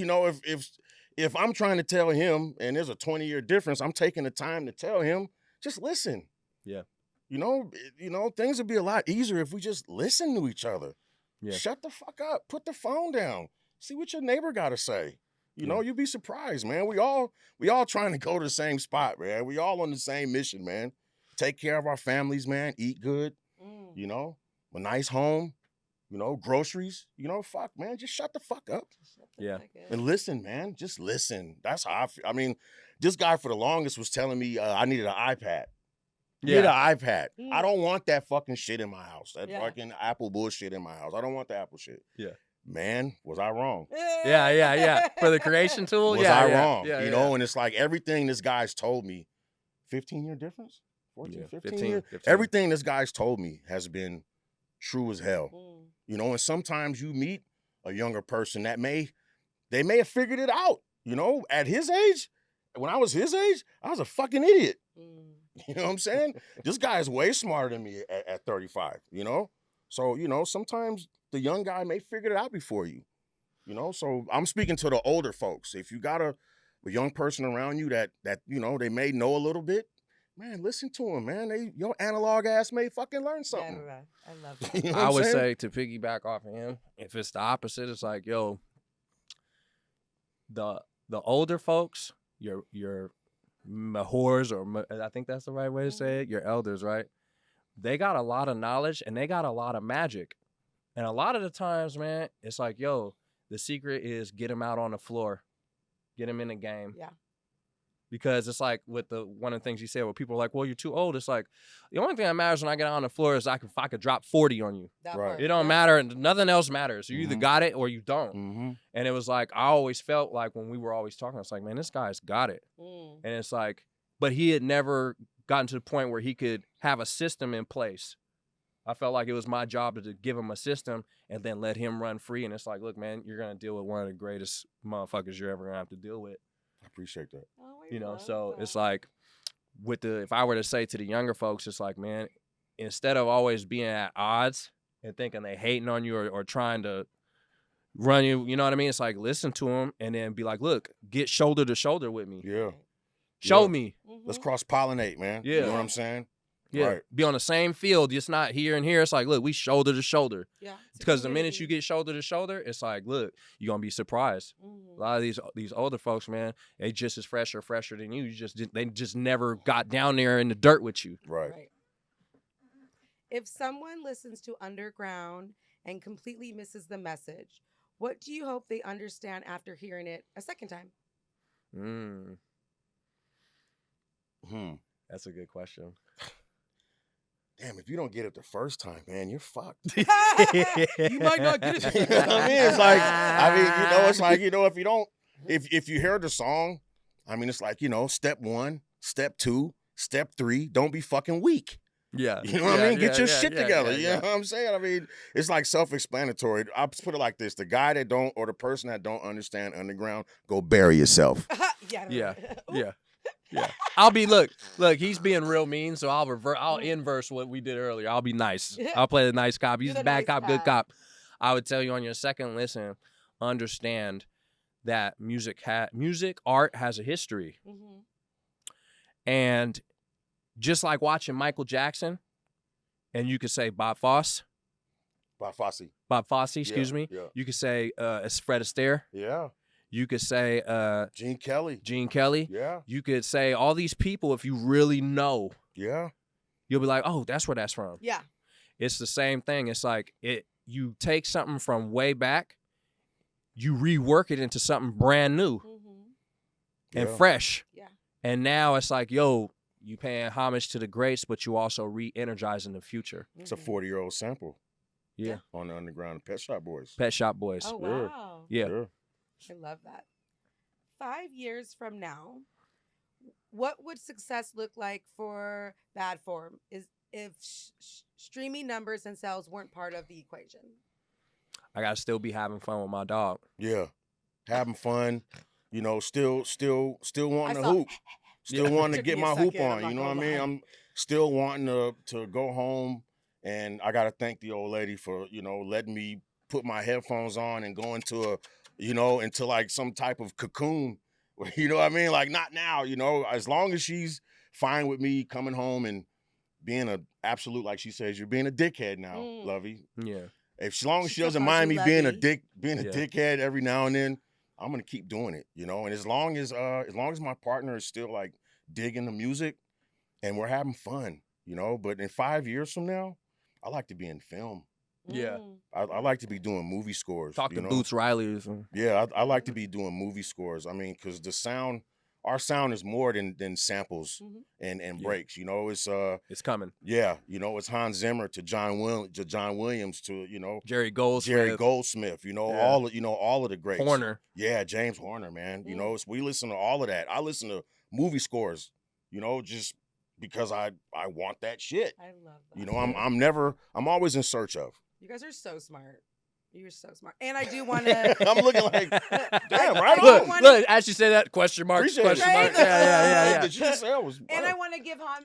[SPEAKER 4] if I'm trying to tell him and there's a 20-year difference, I'm taking the time to tell him, just listen.
[SPEAKER 5] Yeah.
[SPEAKER 4] Things would be a lot easier if we just listen to each other.
[SPEAKER 5] Yeah.
[SPEAKER 4] Shut the fuck up. Put the phone down. See what your neighbor got to say. You know, you'd be surprised, man. We all trying to go to the same spot, man. We all on the same mission, man. Take care of our families, man. Eat good, you know, a nice home, you know, groceries, you know, fuck, man. Just shut the fuck up.
[SPEAKER 5] Yeah.
[SPEAKER 4] And listen, man. Just listen. That's how I feel. I mean, this guy for the longest was telling me I needed an iPad. Get an iPad. I don't want that fucking shit in my house. That fucking Apple bullshit in my house. I don't want the Apple shit.
[SPEAKER 5] Yeah.
[SPEAKER 4] Man, was I wrong?
[SPEAKER 5] Yeah. For the creation tool,
[SPEAKER 4] Was I wrong?
[SPEAKER 5] Yeah,
[SPEAKER 4] you know, and it's like everything this guy's told me, 15-year difference? 14, 15 years?
[SPEAKER 5] 15.
[SPEAKER 4] Everything this guy's told me has been true as hell. You know, and sometimes you meet a younger person that they may have figured it out. You know, at his age, when I was his age, I was a fucking idiot. You know what I'm saying? This guy is way smarter than me at 35, you know? So, you know, sometimes the young guy may figure it out before you, you know? So I'm speaking to the older folks. If you got a young person around you that, you know, they may know a little bit, man, listen to them, man. Your analog ass may fucking learn something.
[SPEAKER 3] Yeah, I love that.
[SPEAKER 4] You know
[SPEAKER 5] I
[SPEAKER 4] what
[SPEAKER 5] would
[SPEAKER 4] I'm saying?
[SPEAKER 5] say to piggyback off of him, if it's the opposite, it's like, yo, the older folks, your mahors, or I think that's the right way to say it, your elders, right? They got a lot of knowledge and they got a lot of magic. And a lot of the times, man, it's like, yo, the secret is get them out on the floor, get them in the game.
[SPEAKER 3] Yeah.
[SPEAKER 5] Because it's like with one of the things you said, where people are like, well, you're too old. It's like, the only thing that matters when I get out on the floor is if I could drop 40 on you.
[SPEAKER 3] That
[SPEAKER 4] Right.
[SPEAKER 3] part,
[SPEAKER 5] It don't matter. Nothing else matters. You either got it or you don't.
[SPEAKER 4] Mm-hmm.
[SPEAKER 5] And it was like, I always felt like when we were always talking, it's like, man, this guy's got it. And it's like, but he had never gotten to the point where he could have a system in place. I felt like it was my job to give him a system and then let him run free. And it's like, look, man, you're going to deal with one of the greatest motherfuckers you're ever going to have to deal with.
[SPEAKER 4] I appreciate that.
[SPEAKER 3] Oh, I
[SPEAKER 5] You know,
[SPEAKER 3] love
[SPEAKER 5] so
[SPEAKER 3] that.
[SPEAKER 5] it's like if I were to say to the younger folks, it's like, man, instead of always being at odds and thinking they hating on you or trying to run you, you know what I mean? It's like, listen to them and then be like, look, get shoulder to shoulder with me.
[SPEAKER 4] Yeah.
[SPEAKER 5] Show
[SPEAKER 4] Yeah.
[SPEAKER 5] me.
[SPEAKER 4] Let's cross-pollinate, man.
[SPEAKER 5] Yeah.
[SPEAKER 4] You know what I'm saying?
[SPEAKER 5] Yeah.
[SPEAKER 4] Right.
[SPEAKER 5] Be on the same field, just not here and here. It's like, look, we shoulder to shoulder.
[SPEAKER 3] Yeah. it's a
[SPEAKER 5] Because the minute
[SPEAKER 3] community.
[SPEAKER 5] you get shoulder to shoulder, it's like, look, you're going to be surprised. A lot of these older folks, man, they just as fresh or fresher than you. They just never got down there in the dirt with you.
[SPEAKER 4] Right.
[SPEAKER 3] Right. If someone listens to Underground and completely misses the message, what do you hope they understand after hearing it a second time?
[SPEAKER 5] That's a good question.
[SPEAKER 4] Damn, if you don't get it the first time, man, you're fucked.
[SPEAKER 3] You might not get it.
[SPEAKER 4] You know what I mean? It's like, you know, it's like, you know, if you hear the song, I mean, it's like, you know, step 1, step 2, step 3, don't be fucking weak.
[SPEAKER 5] Yeah.
[SPEAKER 4] You know what I mean? Get your shit together.
[SPEAKER 5] Yeah.
[SPEAKER 4] You know what I'm saying? I mean, it's like self-explanatory. I'll put it like this. The guy that don't, or the person that don't understand Underground, go bury yourself.
[SPEAKER 5] Yeah. I'll be look, he's being real mean, so I'll inverse what we did earlier. I'll be nice. I'll play the nice cop. He's
[SPEAKER 3] You're the
[SPEAKER 5] a bad
[SPEAKER 3] nice
[SPEAKER 5] cop, good
[SPEAKER 3] cop.
[SPEAKER 5] cop. I would tell you on your second listen, understand that art has a history. And just like watching Michael Jackson, and you could say Bob Fosse, excuse me.
[SPEAKER 4] Yeah.
[SPEAKER 5] You could say it's Fred Astaire.
[SPEAKER 4] Yeah.
[SPEAKER 5] You could say
[SPEAKER 4] Gene Kelly.
[SPEAKER 5] Yeah. You could say all these people, if you really know,
[SPEAKER 4] Yeah.
[SPEAKER 5] you'll be like, oh, that's where that's from.
[SPEAKER 3] Yeah.
[SPEAKER 5] It's the same thing. It's like you take something from way back, you rework it into something brand new and
[SPEAKER 4] Yeah.
[SPEAKER 5] fresh.
[SPEAKER 3] Yeah.
[SPEAKER 5] And now it's like, yo, you paying homage to the greats, but you also re-energizing the future.
[SPEAKER 4] It's a 40-year-old sample.
[SPEAKER 5] Yeah.
[SPEAKER 4] On the Underground Pet Shop Boys.
[SPEAKER 5] Pet Shop Boys.
[SPEAKER 3] Oh,
[SPEAKER 4] Yeah.
[SPEAKER 3] wow.
[SPEAKER 5] Yeah.
[SPEAKER 3] I love that. 5 years from now, what would success look like for Bad Form if streaming numbers and sales weren't part of the equation?
[SPEAKER 5] I gotta still be having fun with my dog.
[SPEAKER 4] Yeah. Having fun, you know, still wanting to
[SPEAKER 3] saw-
[SPEAKER 4] hoop. Still wanting to
[SPEAKER 3] Took
[SPEAKER 4] get
[SPEAKER 3] me a
[SPEAKER 4] my hoop
[SPEAKER 3] second, I'm
[SPEAKER 4] on,
[SPEAKER 3] not
[SPEAKER 4] you know what I
[SPEAKER 3] gonna
[SPEAKER 4] mean?
[SPEAKER 3] lie.
[SPEAKER 4] I'm still wanting to go home, and I got to thank the old lady for, you know, letting me put my headphones on and go into into like some type of cocoon. You know what I mean? Like, not now, you know, as long as she's fine with me coming home and being a absolute, like she says, you're being a dickhead now, Lovey.
[SPEAKER 5] Yeah.
[SPEAKER 4] As long as
[SPEAKER 3] She
[SPEAKER 4] she doesn't
[SPEAKER 3] still calls
[SPEAKER 4] mind
[SPEAKER 3] you
[SPEAKER 4] me being a
[SPEAKER 3] Lovey.
[SPEAKER 4] dickhead every now and then, I'm gonna keep doing it, you know. And as long as my partner is still like digging the music and we're having fun, you know. But in 5 years from now, I like to be in film.
[SPEAKER 5] Yeah.
[SPEAKER 4] I like to be doing movie scores.
[SPEAKER 5] Talk
[SPEAKER 4] you
[SPEAKER 5] to
[SPEAKER 4] know?
[SPEAKER 5] Boots Riley or something.
[SPEAKER 4] Yeah, I like to be doing movie scores. I mean, because our sound is more than samples and breaks. You know,
[SPEAKER 5] It's coming.
[SPEAKER 4] yeah, you know, it's Hans Zimmer to John Williams to, you know,
[SPEAKER 5] Jerry Goldsmith.
[SPEAKER 4] you know,
[SPEAKER 5] Yeah.
[SPEAKER 4] all of the greats.
[SPEAKER 5] Horner.
[SPEAKER 4] Yeah, James Horner, man. You know, we listen to all of that. I listen to movie scores, you know, just because I want that shit.
[SPEAKER 3] I love that.
[SPEAKER 4] You know, I'm always in search of.
[SPEAKER 3] You guys are so smart. You're so smart. And I do want to.
[SPEAKER 4] I'm looking like, damn,
[SPEAKER 3] I
[SPEAKER 4] right
[SPEAKER 3] do
[SPEAKER 4] on.
[SPEAKER 3] wanna-
[SPEAKER 5] Look, as you say that, question mark,
[SPEAKER 4] Appreciate
[SPEAKER 5] question
[SPEAKER 4] it.
[SPEAKER 5] mark.
[SPEAKER 3] Right?
[SPEAKER 5] Yeah.
[SPEAKER 4] The shit said was,
[SPEAKER 3] And
[SPEAKER 4] wow.
[SPEAKER 3] I want to give I'm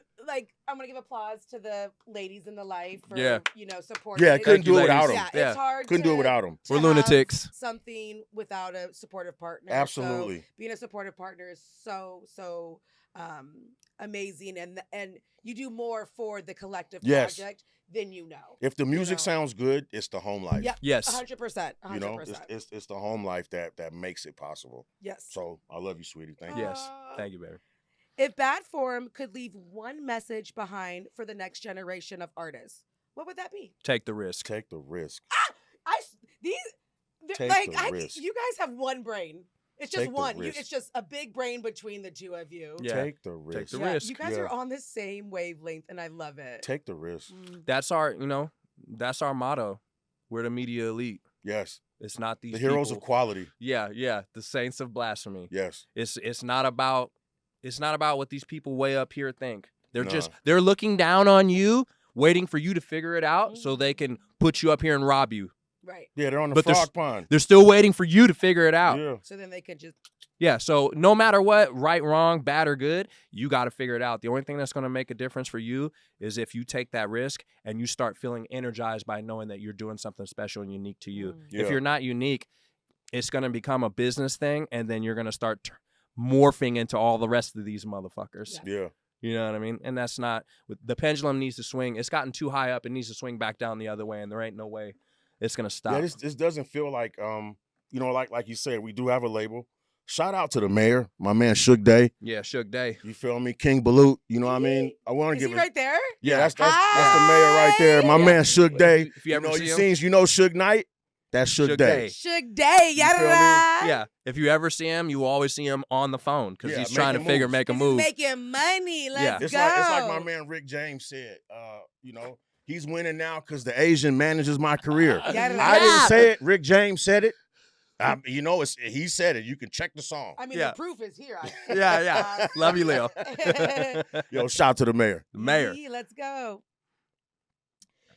[SPEAKER 3] gonna give applause to the ladies in the life for supporting.
[SPEAKER 4] Yeah,
[SPEAKER 3] it.
[SPEAKER 4] couldn't do it
[SPEAKER 5] ladies.
[SPEAKER 4] without them.
[SPEAKER 3] Yeah,
[SPEAKER 5] Yeah.
[SPEAKER 3] it's hard.
[SPEAKER 4] Couldn't do it without them.
[SPEAKER 5] We're
[SPEAKER 3] to have
[SPEAKER 5] lunatics.
[SPEAKER 3] Something without a supportive partner.
[SPEAKER 4] Absolutely.
[SPEAKER 3] So being a supportive partner is so amazing, and you do more for the collective
[SPEAKER 4] Yes.
[SPEAKER 3] project than you know.
[SPEAKER 4] If the music
[SPEAKER 3] know.
[SPEAKER 4] sounds good, it's the home life.
[SPEAKER 3] Yep.
[SPEAKER 5] Yes.
[SPEAKER 3] 100%.
[SPEAKER 4] You know, it's the home life that makes it possible.
[SPEAKER 3] Yes.
[SPEAKER 4] So I love you, sweetie. Thank you.
[SPEAKER 5] Yes. Thank you, baby.
[SPEAKER 3] If Bad Form could leave one message behind for the next generation of artists, what would that be?
[SPEAKER 5] Take the risk.
[SPEAKER 4] Take the risk. Take the risk.
[SPEAKER 3] You guys have one brain. It's just
[SPEAKER 4] Take the
[SPEAKER 3] one.
[SPEAKER 4] risk.
[SPEAKER 3] It's just a big brain between the two of you.
[SPEAKER 5] Yeah.
[SPEAKER 4] Take the risk.
[SPEAKER 5] the risk.
[SPEAKER 3] You guys
[SPEAKER 4] Yeah.
[SPEAKER 3] are on the same wavelength, and I love it.
[SPEAKER 4] Take the risk.
[SPEAKER 5] That's our motto. We're the media elite.
[SPEAKER 4] Yes.
[SPEAKER 5] It's not these
[SPEAKER 4] The heroes
[SPEAKER 5] people.
[SPEAKER 4] of quality.
[SPEAKER 5] Yeah. The saints of blasphemy.
[SPEAKER 4] Yes.
[SPEAKER 5] It's not about what these people way up here think. They're
[SPEAKER 4] Nah.
[SPEAKER 5] they're looking down on you, waiting for you to figure it out so they can put you up here and rob you.
[SPEAKER 3] Right.
[SPEAKER 4] Yeah, they're on the
[SPEAKER 5] But there's-
[SPEAKER 4] frog pond.
[SPEAKER 5] They're still waiting for you to figure it out.
[SPEAKER 4] Yeah.
[SPEAKER 3] So then they can just.
[SPEAKER 5] Yeah, so no matter what, right, wrong, bad, or good, you got to figure it out. The only thing that's going to make a difference for you is if you take that risk and you start feeling energized by knowing that you're doing something special and unique to you.
[SPEAKER 4] Yeah.
[SPEAKER 5] If you're not unique, it's going to become a business thing, and then you're going to start morphing into all the rest of these motherfuckers.
[SPEAKER 3] Yeah.
[SPEAKER 4] Yeah.
[SPEAKER 5] You know what I mean? And that's not the pendulum needs to swing. It's gotten too high up. It needs to swing back down the other way, and there ain't no way it's going to stop.
[SPEAKER 4] Yeah, this doesn't feel like like you said, we do have a label. Shout out to the mayor, my man Suge Day.
[SPEAKER 5] Yeah, Suge Day.
[SPEAKER 4] You feel me? King Balut. You know what I mean? I want
[SPEAKER 3] Is
[SPEAKER 4] to
[SPEAKER 3] he
[SPEAKER 4] give
[SPEAKER 3] right there?
[SPEAKER 4] Yeah, that's the mayor right there. My
[SPEAKER 5] Yeah.
[SPEAKER 4] man Suge Day.
[SPEAKER 5] If you ever see him,
[SPEAKER 4] Suge Knight? That's Suge
[SPEAKER 5] Suge
[SPEAKER 4] Day.
[SPEAKER 5] Day.
[SPEAKER 3] Suge Day.
[SPEAKER 4] You feel me?
[SPEAKER 3] Yada.
[SPEAKER 5] yeah. If you ever see him, you always see him on the phone because
[SPEAKER 4] Yeah,
[SPEAKER 5] he's trying to
[SPEAKER 4] making
[SPEAKER 5] make a
[SPEAKER 3] He's
[SPEAKER 5] move.
[SPEAKER 3] making money. Let's
[SPEAKER 5] Yeah.
[SPEAKER 3] go.
[SPEAKER 4] It's like my man Rick James said. He's winning now because the Asian manages my career.
[SPEAKER 3] Yada.
[SPEAKER 4] I didn't say it. Rick James said it. He said it. You can check the song.
[SPEAKER 3] I mean,
[SPEAKER 5] Yeah.
[SPEAKER 3] the proof is here.
[SPEAKER 5] Yeah. Love you, Leo.
[SPEAKER 4] Yo, shout out to the mayor.
[SPEAKER 5] The mayor.
[SPEAKER 3] Yee, let's go.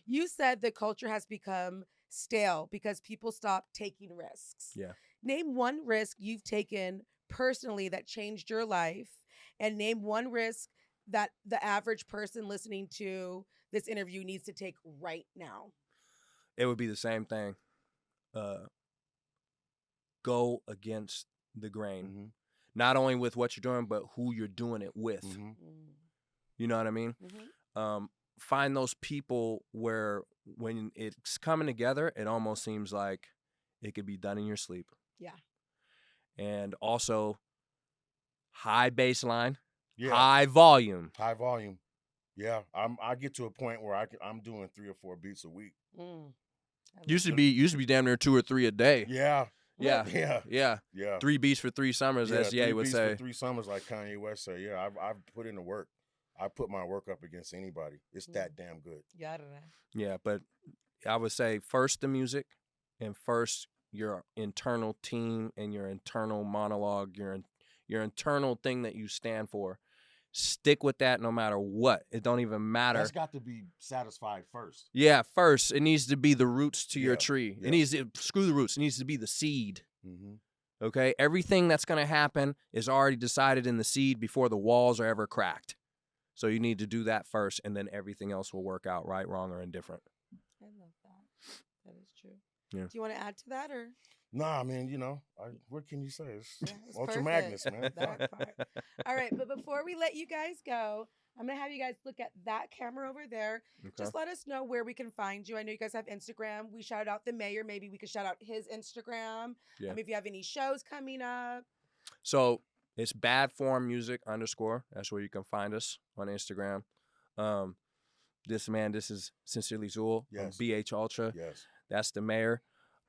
[SPEAKER 3] You said the culture has become stale because people stop taking risks.
[SPEAKER 5] Yeah.
[SPEAKER 3] Name one risk you've taken personally that changed your life, and name one risk that the average person listening to this interview needs to take right now.
[SPEAKER 5] It would be the same thing. Go against the grain.
[SPEAKER 4] Mm-hmm.
[SPEAKER 5] Not only with what you're doing, but who you're doing it with.
[SPEAKER 4] Mm-hmm.
[SPEAKER 5] You know what I mean? Find those people where when it's coming together, it almost seems like it could be done in your sleep.
[SPEAKER 3] Yeah.
[SPEAKER 5] And also high baseline,
[SPEAKER 4] Yeah.
[SPEAKER 5] high volume.
[SPEAKER 4] High volume. Yeah. I get to a point where I'm doing 3 or 4 beats a week.
[SPEAKER 5] Used to be damn near 2 or 3 a day.
[SPEAKER 4] Yeah.
[SPEAKER 5] Yeah.
[SPEAKER 4] Yeah.
[SPEAKER 5] Yeah.
[SPEAKER 4] Yeah.
[SPEAKER 5] 3 beats for 3 summers, as Ye
[SPEAKER 4] 3
[SPEAKER 5] would
[SPEAKER 4] beats
[SPEAKER 5] say.
[SPEAKER 4] for 3 summers, like Kanye West say. Yeah, I've put in the work. I put my work up against anybody. It's that damn good.
[SPEAKER 5] Yeah, but I would say first the music, and first your internal team and your internal monologue, your internal thing that you stand for. Stick with that no matter what. It don't even matter.
[SPEAKER 4] That's got to be satisfied first.
[SPEAKER 5] Yeah, first it needs to be the roots to your
[SPEAKER 4] Yeah,
[SPEAKER 5] tree.
[SPEAKER 4] yeah.
[SPEAKER 5] It needs to screw the roots. It needs to be the seed.
[SPEAKER 4] Mm-hmm.
[SPEAKER 5] Okay, everything that's gonna happen is already decided in the seed before the walls are ever cracked. So you need to do that first, and then everything else will work out, right, wrong, or indifferent.
[SPEAKER 3] I love that. That is true.
[SPEAKER 5] Yeah.
[SPEAKER 3] Do you want to add to that, or?
[SPEAKER 4] Nah, I mean, what can you say? It's
[SPEAKER 3] Yeah, it's
[SPEAKER 4] Ultra
[SPEAKER 3] perfect.
[SPEAKER 4] Magnus, man.
[SPEAKER 3] That part. All right, but before we let you guys go, I'm going to have you guys look at that camera over there.
[SPEAKER 5] Okay.
[SPEAKER 3] Just let us know where we can find you. I know you guys have Instagram. We shout out the mayor. Maybe we could shout out his Instagram.
[SPEAKER 5] Yeah.
[SPEAKER 3] If you have any shows coming up.
[SPEAKER 5] So it's Bad Form Music _ That's where you can find us on Instagram. This is Sincerely Zool.
[SPEAKER 4] Yes.
[SPEAKER 5] BH Ultra.
[SPEAKER 4] Yes.
[SPEAKER 5] That's the mayor.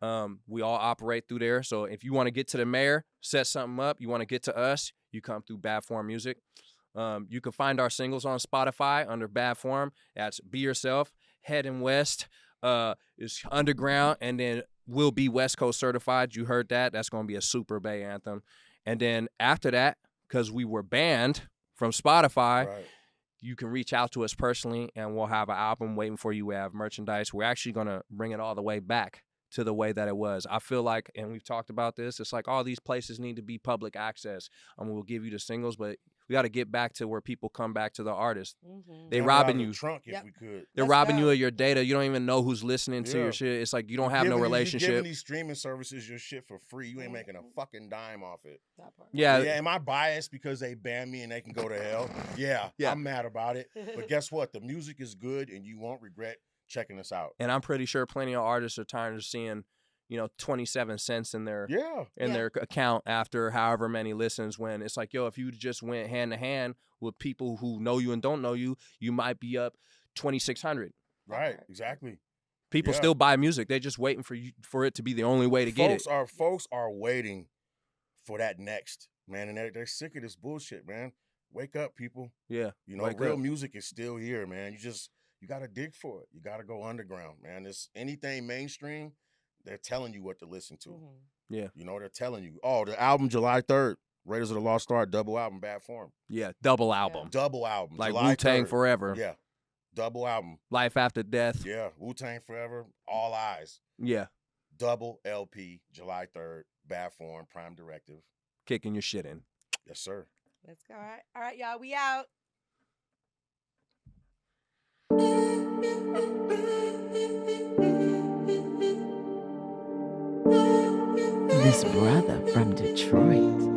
[SPEAKER 5] We all operate through there. So if you want to get to the mayor, set something up, you want to get to us, you come through Bad Form Music. You can find our singles on Spotify under Bad Form. That's Be Yourself, Heading West, is Underground, and then Will Be West Coast Certified. You heard that. That's going to be a super Bay anthem. And then after that, because we were banned from Spotify,
[SPEAKER 4] Right.
[SPEAKER 5] you can reach out to us personally, and we'll have an album waiting for you. We have merchandise. We're actually going to bring it all the way back to the way that it was. I feel like, and we've talked about this, it's like all these places need to be public access. We'll give you the singles, but we got to get back to where people come back to the artist.
[SPEAKER 3] Mm-hmm.
[SPEAKER 5] They
[SPEAKER 4] Jam it out
[SPEAKER 5] robbing
[SPEAKER 4] of the
[SPEAKER 5] you.
[SPEAKER 4] trunk if
[SPEAKER 3] Yep.
[SPEAKER 4] we could.
[SPEAKER 5] They're
[SPEAKER 3] Let's
[SPEAKER 5] robbing
[SPEAKER 3] go.
[SPEAKER 5] you of your data. You don't even know who's listening to
[SPEAKER 4] Yeah.
[SPEAKER 5] your shit. It's like you don't have no
[SPEAKER 4] You're
[SPEAKER 5] relationship.
[SPEAKER 4] giving these streaming services your shit for free. You ain't making a fucking dime off it.
[SPEAKER 3] That part.
[SPEAKER 5] Yeah.
[SPEAKER 4] Yeah, am I biased because they ban me and they can go to hell? Yeah,
[SPEAKER 5] Yeah.
[SPEAKER 4] I'm mad about it. But guess what? The music is good and you won't regret checking us out.
[SPEAKER 5] And I'm pretty sure plenty of artists are tired of seeing, 27 cents in their
[SPEAKER 4] Yeah.
[SPEAKER 5] their account after however many listens, when it's like, yo, if you just went hand to hand with people who know you and don't know you, you might be up 2,600.
[SPEAKER 4] Right, exactly.
[SPEAKER 5] People
[SPEAKER 4] Yeah.
[SPEAKER 5] still buy music. They're just waiting for it to be the only way to get it.
[SPEAKER 4] Folks are waiting for that next, man, and they're sick of this bullshit, man. Wake up, people.
[SPEAKER 5] Yeah. Wake
[SPEAKER 4] Real
[SPEAKER 5] up.
[SPEAKER 4] music is still here, man. You gotta dig for it. You gotta go underground, man. It's anything mainstream, they're telling you what to listen to.
[SPEAKER 3] Mhm.
[SPEAKER 5] Yeah.
[SPEAKER 4] They're telling you. Oh, the album July 3rd, Raiders of the Lost Ark, double album, Bad Form.
[SPEAKER 5] Yeah. Double album.
[SPEAKER 4] Double album.
[SPEAKER 5] Like
[SPEAKER 4] July
[SPEAKER 5] Wu-Tang
[SPEAKER 4] 3rd.
[SPEAKER 5] Forever.
[SPEAKER 4] Yeah. Double album.
[SPEAKER 5] Life After Death.
[SPEAKER 4] Yeah. Wu-Tang Forever, All Eyes.
[SPEAKER 5] Yeah.
[SPEAKER 4] Double LP, July 3rd, Bad Form, Prime Directive.
[SPEAKER 5] Kicking your shit in.
[SPEAKER 4] Yes, sir.
[SPEAKER 3] Let's go. All right, y'all. We out.
[SPEAKER 6] This brother from Detroit